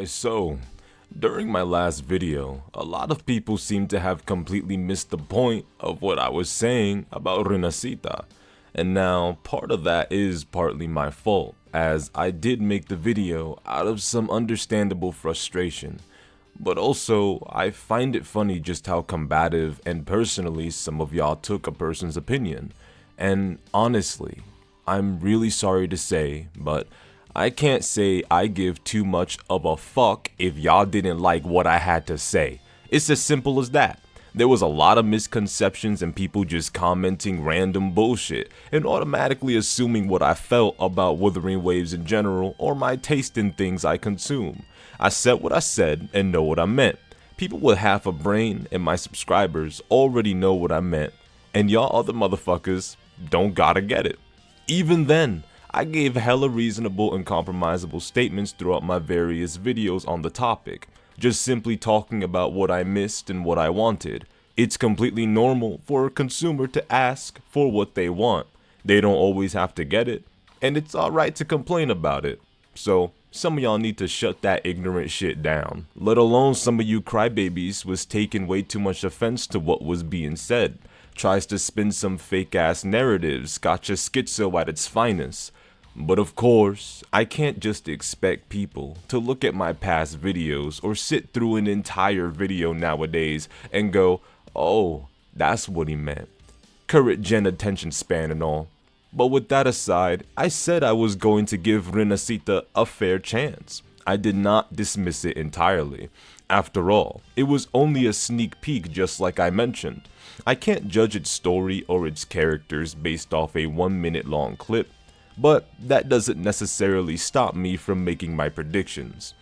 So, during my last video, a lot of people seem to have completely missed the point of what I was saying about Rinascita. And now, part of that is partly my fault, as I did make the video out of some understandable frustration. But also, I find it funny just how combative and personally some of y'all took a person's opinion. And honestly, I'm really sorry to say, but I can't say I give too much of a fuck if y'all didn't like what I had to say. It's as simple as that. There was a lot of misconceptions and people just commenting random bullshit and automatically assuming what I felt about Wuthering waves in general or my taste in things I consume. I said what I said and know what I meant. People with half a brain and my subscribers already know what I meant, and y'all other motherfuckers don't gotta get it. Even then, I gave hella reasonable and compromisable statements throughout my various videos on the topic, just simply talking about what I missed and what I wanted. It's completely normal for a consumer to ask for what they want. They don't always have to get it, and it's alright to complain about it. So, some of y'all need to shut that ignorant shit down. Let alone some of you crybabies was taking way too much offense to what was being said. Tries to spin some fake ass narratives, gotcha schizo at its finest. But of course, I can't just expect people to look at my past videos or sit through an entire video nowadays and go, oh, that's what he meant. Current gen attention span and all. But with that aside, I said I was going to give Rinascita a fair chance. I did not dismiss it entirely. After all, it was only a sneak peek just like I mentioned. I can't judge its story or its characters based off a 1 minute long clip. But that doesn't necessarily stop me from making my predictions.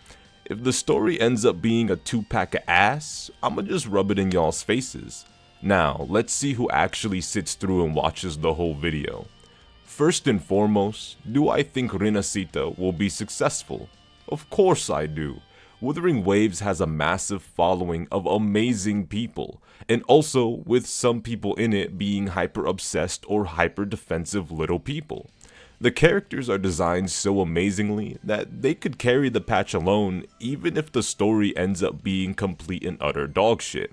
If the story ends up being a 2-pack of ass, I'ma just rub it in y'all's faces. Now, let's see who actually sits through and watches the whole video. First and foremost, do I think Rinascita will be successful? Of course I do. Wuthering Waves has a massive following of amazing people, and also with some people in it being hyper obsessed or hyper defensive little people. The characters are designed so amazingly that they could carry the patch alone even if the story ends up being complete and utter dog shit.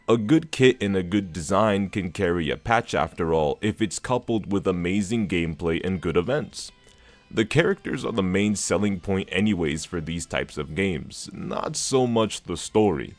A good kit and a good design can carry a patch after all if it's coupled with amazing gameplay and good events. The characters are the main selling point anyways for these types of games, not so much the story.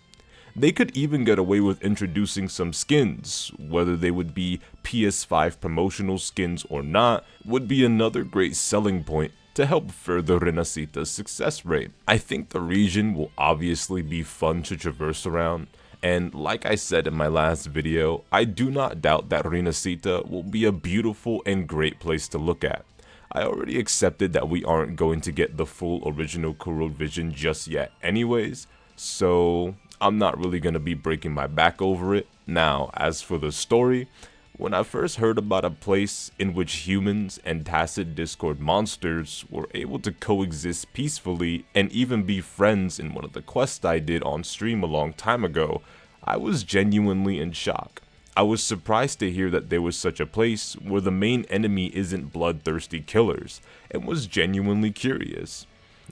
They could even get away with introducing some skins, whether they would be PS5 promotional skins or not, would be another great selling point to help further Rinascita's success rate. I think the region will obviously be fun to traverse around, and like I said in my last video, I do not doubt that Rinascita will be a beautiful and great place to look at. I already accepted that we aren't going to get the full original Corrode Vision just yet anyways, so I'm not really going to be breaking my back over it. Now, as for the story, when I first heard about a place in which humans and tacit Discord monsters were able to coexist peacefully and even be friends in one of the quests I did on stream a long time ago, I was genuinely in shock. I was surprised to hear that there was such a place where the main enemy isn't bloodthirsty killers, and was genuinely curious.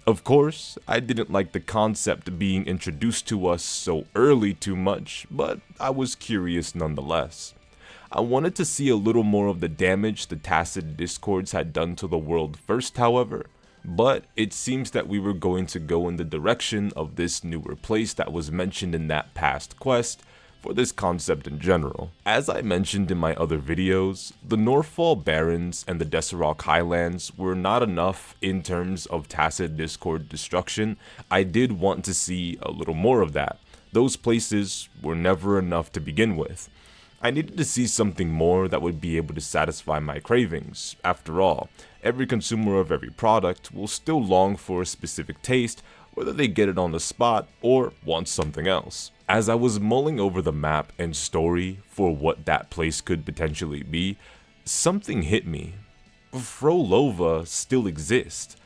Of course, I didn't like the concept being introduced to us so early too much, but I was curious nonetheless. I wanted to see a little more of the damage the tacit discords had done to the world first, however, but it seems that we were going to go in the direction of this newer place that was mentioned in that past quest, for this concept in general. As I mentioned in my other videos, the Northfall Barrens and the Desarok Highlands were not enough in terms of tacit discord destruction. I did want to see a little more of that. Those places were never enough to begin with. I needed to see something more that would be able to satisfy my cravings. After all, every consumer of every product will still long for a specific taste, whether they get it on the spot or want something else. As I was mulling over the map and story for what that place could potentially be, something hit me. Frolova still exists.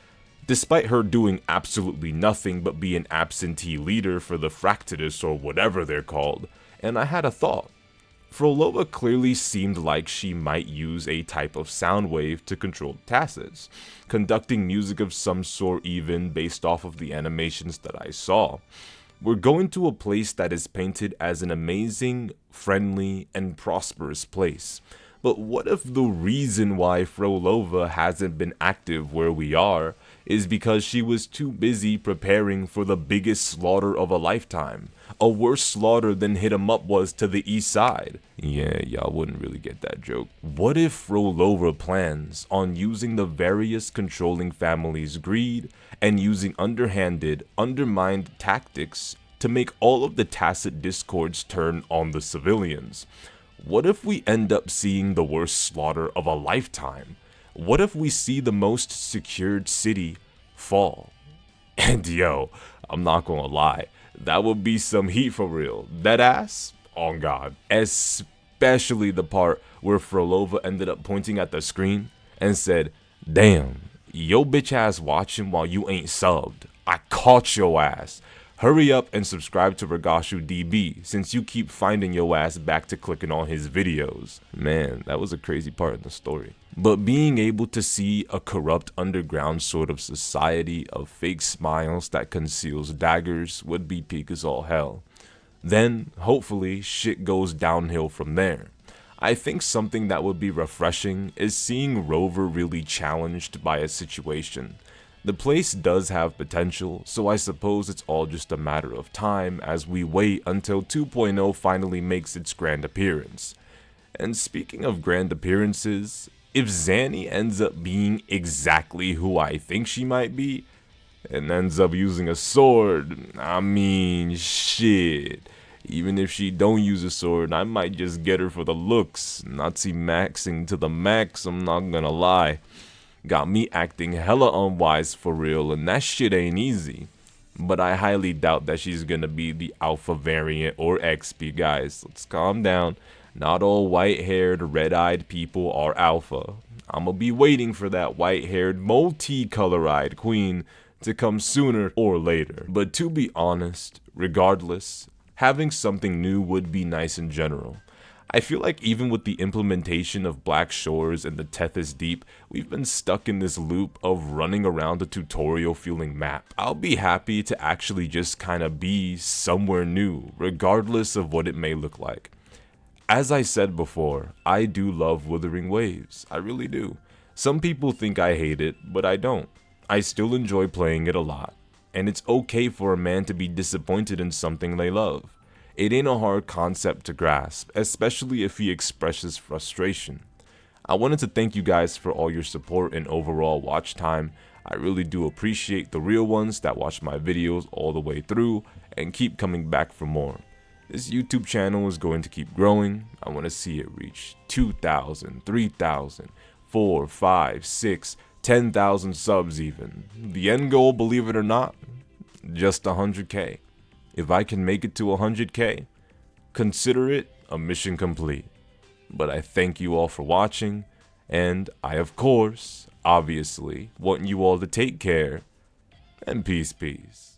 Despite her doing absolutely nothing but be an absentee leader for the Fractidus or whatever they're called, and I had a thought. Frolova clearly seemed like she might use a type of sound wave to control tacets, conducting music of some sort even based off of the animations that I saw. We're going to a place that is painted as an amazing, friendly, and prosperous place. But what if the reason why Frolova hasn't been active where we are is because she was too busy preparing for the biggest slaughter of a lifetime? A worse slaughter than Hit 'em Up was to the east side. Yeah, y'all wouldn't really get that joke. What if Frolova plans on using the various controlling families' greed and using underhanded, undermined tactics to make all of the tacit discords turn on the civilians? What if we end up seeing the worst slaughter of a lifetime? What if we see the most secured city fall? And yo, I'm not gonna lie, that would be some heat for real. Deadass? On God. Especially the part where Frolova ended up pointing at the screen and said, "Damn, yo bitch ass watching while you ain't subbed. I caught your ass. Hurry up and subscribe to Ragashu DB since you keep finding your ass back to clicking on his videos." Man, that was a crazy part in the story. But being able to see a corrupt underground sort of society of fake smiles that conceals daggers would be peak as all hell. Then, hopefully, shit goes downhill from there. I think something that would be refreshing is seeing Rover really challenged by a situation. The place does have potential, so I suppose it's all just a matter of time as we wait until 2.0 finally makes its grand appearance. And speaking of grand appearances, if Zanny ends up being exactly who I think she might be, and ends up using a sword, I mean, shit. Even if she don't use a sword, I might just get her for the looks. Nazi maxing to the max, I'm not gonna lie. Got me acting hella unwise for real, and that shit ain't easy. But I highly doubt that she's gonna be the alpha variant or XP, guys. Let's calm down. Not all white-haired, red-eyed people are alpha. I'ma be waiting for that white-haired, multicolored-eyed queen to come sooner or later. But to be honest, regardless, having something new would be nice in general. I feel like even with the implementation of Black Shores and the Tethys Deep, we've been stuck in this loop of running around a tutorial feeling map. I'll be happy to actually just kinda be somewhere new, regardless of what it may look like. As I said before, I do love Wuthering Waves, I really do. Some people think I hate it, but I don't. I still enjoy playing it a lot, and it's okay for a man to be disappointed in something they love. It ain't a hard concept to grasp, especially if he expresses frustration. I wanted to thank you guys for all your support and overall watch time. I really do appreciate the real ones that watch my videos all the way through and keep coming back for more. This YouTube channel is going to keep growing. I want to see it reach 2,000, 3,000, 4, 5, 6, 10,000 subs even. The end goal, believe it or not, just 100K. If I can make it to 100K, consider it a mission complete. But I thank you all for watching, and I of course, obviously, want you all to take care, and peace.